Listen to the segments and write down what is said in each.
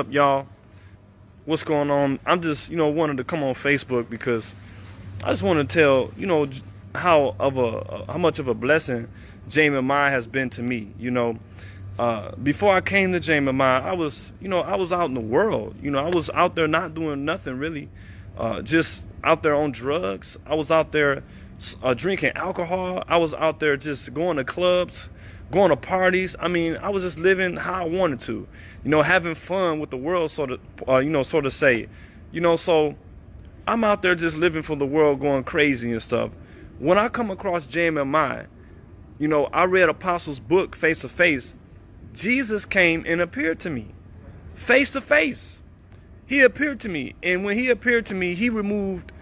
Up, y'all? What's going on? I'm just, wanted to come on Facebook because I just want to tell, how much of a blessing JMMI has been to me. Before I came to JMMI, I was out in the world. I was out there not doing nothing really, just out there on drugs. I was out there drinking alcohol. I was out there just going to clubs, going to parties. I mean, I was just living how I wanted to, having fun with the world, sort of say, so I'm out there just living for the world, going crazy and stuff. When I come across JMMI, I read Apostles' book, Face to Face. Jesus came and appeared to me, face to face. He appeared to me, and when he appeared to me, he removed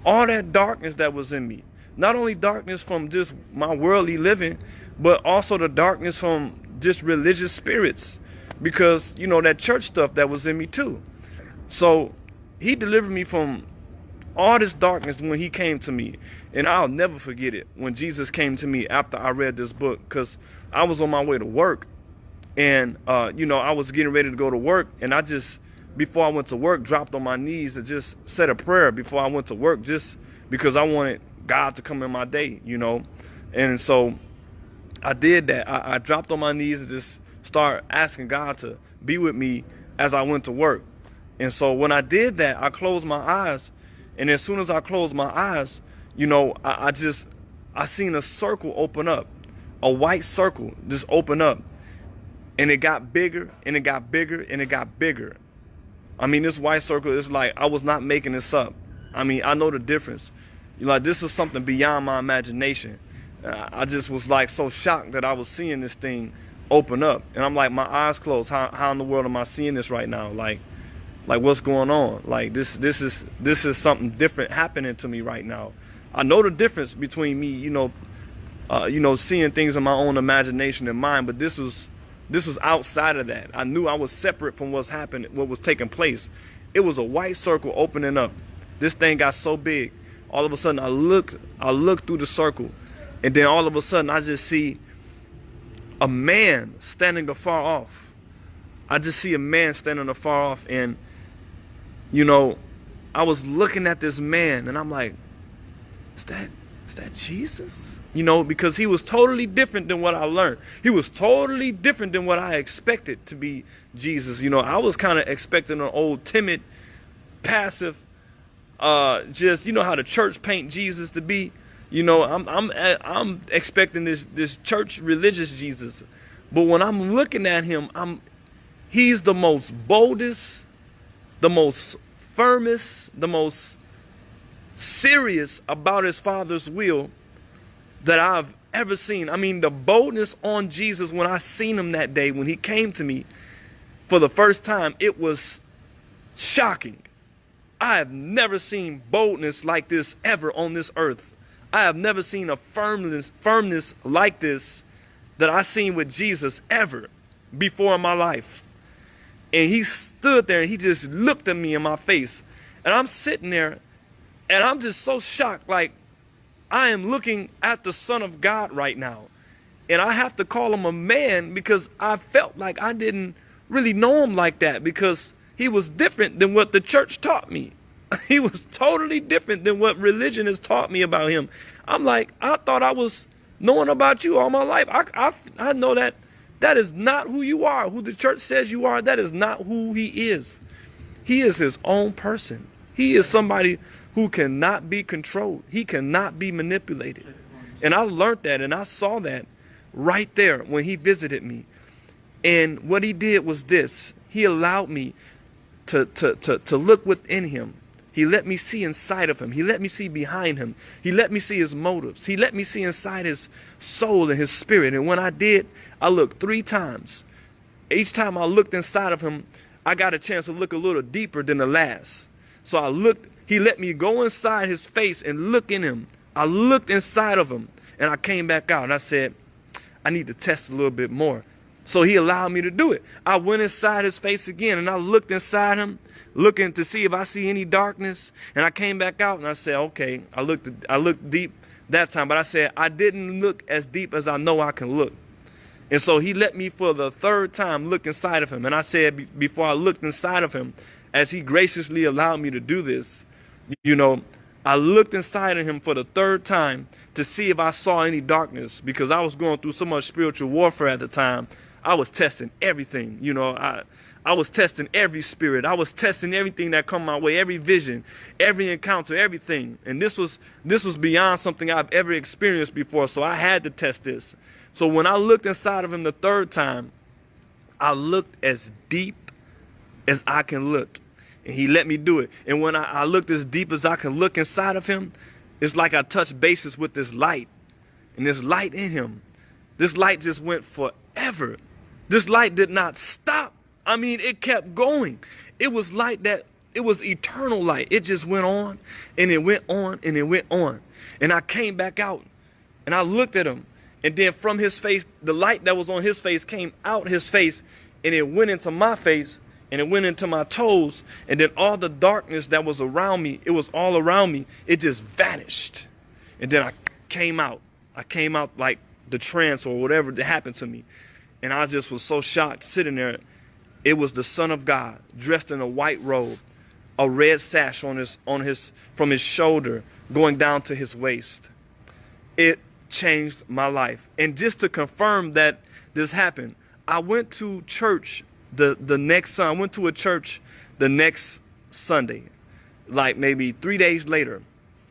all that darkness that was in me. Not only darkness from just my worldly living, but also the darkness from just religious spirits, because that church stuff that was in me too. So he delivered me from all this darkness when he came to me, and I'll never forget it when Jesus came to me after I read this book, because I was on my way to work, and I was getting ready to go to work, and I just, before I went to work, dropped on my knees and just said a prayer before I went to work, just because I wanted God to come in my day, and so I did that. I dropped on my knees and just started asking God to be with me as I went to work. And so when I did that, I closed my eyes, and as soon as I closed my eyes, I seen a circle open up, a white circle just open up, and it got bigger and it got bigger and it got bigger. I mean, this white circle is like, I was not making this up. I mean, I know the difference. This is something beyond my imagination. I just was like so shocked that I was seeing this thing open up, and I'm like, my eyes closed. How in the world am I seeing this right now? Like what's going on? Like this is something different happening to me right now. I know the difference between me, seeing things in my own imagination and mind, but this was outside of that. I knew I was separate from what was taking place. It was a white circle opening up. This thing got so big. All of a sudden, I look through the circle, and then all of a sudden, I just see a man standing afar off. I just see a man standing afar off, and I was looking at this man, and I'm like, is that Jesus? Because he was totally different than what I learned. He was totally different than what I expected to be Jesus. I was kind of expecting an old, timid, passive, just, how the church paint Jesus to be. I'm expecting this church religious Jesus. But when I'm looking at him, he's the most boldest, the most firmest, the most serious about his Father's will that I've ever seen. I mean, the boldness on Jesus when I seen him that day, when he came to me for the first time, it was shocking. I have never seen boldness like this ever on this earth. I have never seen a firmness like this that I seen with Jesus ever before in my life. And he stood there and he just looked at me in my face. And I'm sitting there and I'm just so shocked, like I am looking at the Son of God right now. And I have to call him a man because I felt like I didn't really know him like that, because he was different than what the church taught me. He was totally different than what religion has taught me about him. I'm like, I thought I was knowing about you all my life. I know that is not who you are, who the church says you are. That is not who he is. He is his own person. He is somebody who cannot be controlled. He cannot be manipulated. And I learned that, and I saw that right there when he visited me. And what he did was this. He allowed me to look within him. He let me see inside of him. He let me see behind him. He let me see his motives. He let me see inside his soul and his spirit. And when I did, I looked 3 times. Each time I looked inside of him, I got a chance to look a little deeper than the last. So I looked, he let me go inside his face and look in him. I looked inside of him, and I came back out and I said, I need to test a little bit more. So he allowed me to do it. I went inside his face again, and I looked inside him, looking to see if I see any darkness. And I came back out and I said, okay, I looked deep that time, but I said, I didn't look as deep as I know I can look. And so he let me for the third time look inside of him. And I said, before I looked inside of him, as he graciously allowed me to do this, you know, I looked inside of him for the third time to see if I saw any darkness, because I was going through so much spiritual warfare at the time. I was testing everything, you know, I was testing every spirit. I was testing everything that come my way, every vision, every encounter, everything. And this was beyond something I've ever experienced before. So I had to test this. So when I looked inside of him the third time, I looked as deep as I can look. And he let me do it. And when I looked as deep as I can look inside of him, it's like I touched bases with this light. And this light in him, this light just went forever. This light did not stop. I mean, it kept going. It was light that, it was eternal light. It just went on and it went on and it went on. And I came back out and I looked at him. And then from his face, the light that was on his face came out his face, and it went into my face, and it went into my toes. And then all the darkness that was around me, it was all around me, it just vanished. And then I came out. I came out like the trance or whatever that happened to me. And I just was so shocked sitting there. It was the Son of God dressed in a white robe, a red sash from his shoulder going down to his waist. It changed my life. And just to confirm that this happened, I went to church the next Sunday. I went to a church the next Sunday, like maybe 3 days later.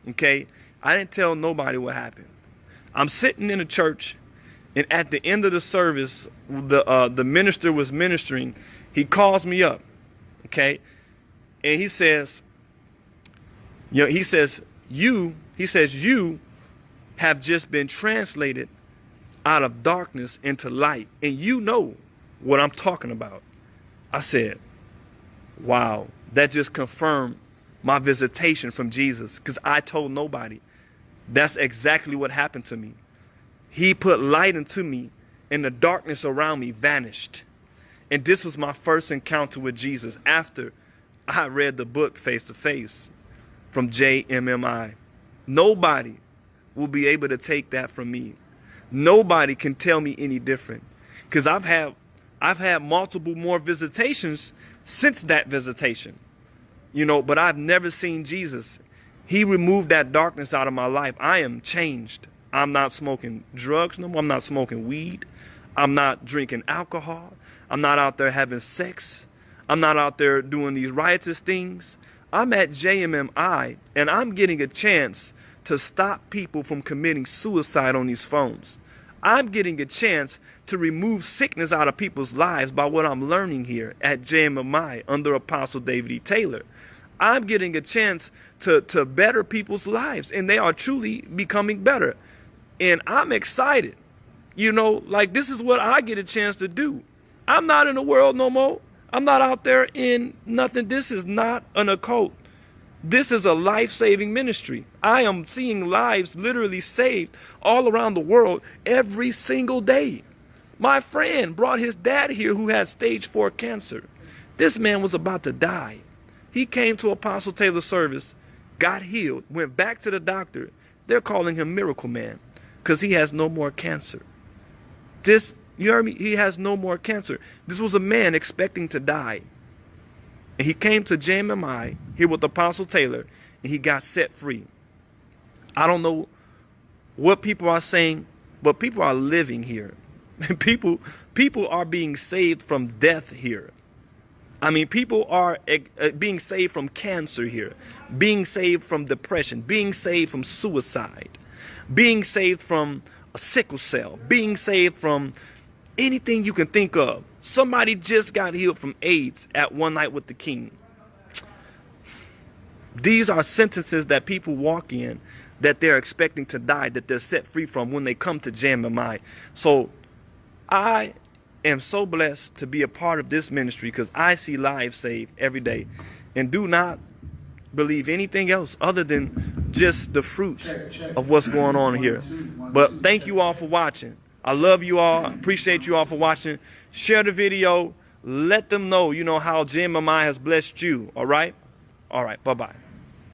Okay, I didn't tell nobody what happened. I'm sitting in a church, and at the end of the service, the minister was ministering. He calls me up, okay, and he says, you have just been translated out of darkness into light, and you know what I'm talking about. I said, wow, that just confirmed my visitation from Jesus, because I told nobody. That's exactly what happened to me. He put light into me, and the darkness around me vanished. And this was my first encounter with Jesus after I read the book Face to Face from JMMI. Nobody will be able to take that from me. Nobody can tell me any different, because I've had multiple more visitations since that visitation, you know, but I've never seen Jesus. He removed that darkness out of my life. I am changed. I'm not smoking drugs no more. I'm not smoking weed. I'm not drinking alcohol. I'm not out there having sex. I'm not out there doing these riotous things. I'm at JMMI, and I'm getting a chance to stop people from committing suicide on these phones. I'm getting a chance to remove sickness out of people's lives by what I'm learning here at JMMI under Apostle David E. Taylor. I'm getting a chance to better people's lives, and they are truly becoming better. And I'm excited. You know, like, this is what I get a chance to do. I'm not in the world no more. I'm not out there in nothing. This is not an occult. This is a life-saving ministry. I am seeing lives literally saved all around the world every single day. My friend brought his dad here who had stage 4 cancer. This man was about to die. He came to Apostle Taylor's service, got healed, went back to the doctor. They're calling him Miracle Man because he has no more cancer. You heard me? He has no more cancer. This was a man expecting to die. And he came to JMMI here with Apostle Taylor, and he got set free. I don't know what people are saying, but people are living here. People are being saved from death here. I mean, people are being saved from cancer here, being saved from depression, being saved from suicide, being saved from a sickle cell, being saved from anything you can think of. Somebody just got healed from AIDS at One Night with the King. These are sentences that people walk in that they're expecting to die, that they're set free from when they come to JMMI. So I am so blessed to be a part of this ministry because I see lives saved every day. And do not believe anything else other than just the fruits of what's going on here. But thank you all for watching. I love you all. I appreciate you all for watching. Share the video. Let them know, you know, how JMMI has blessed you. All right? All right. Bye-bye.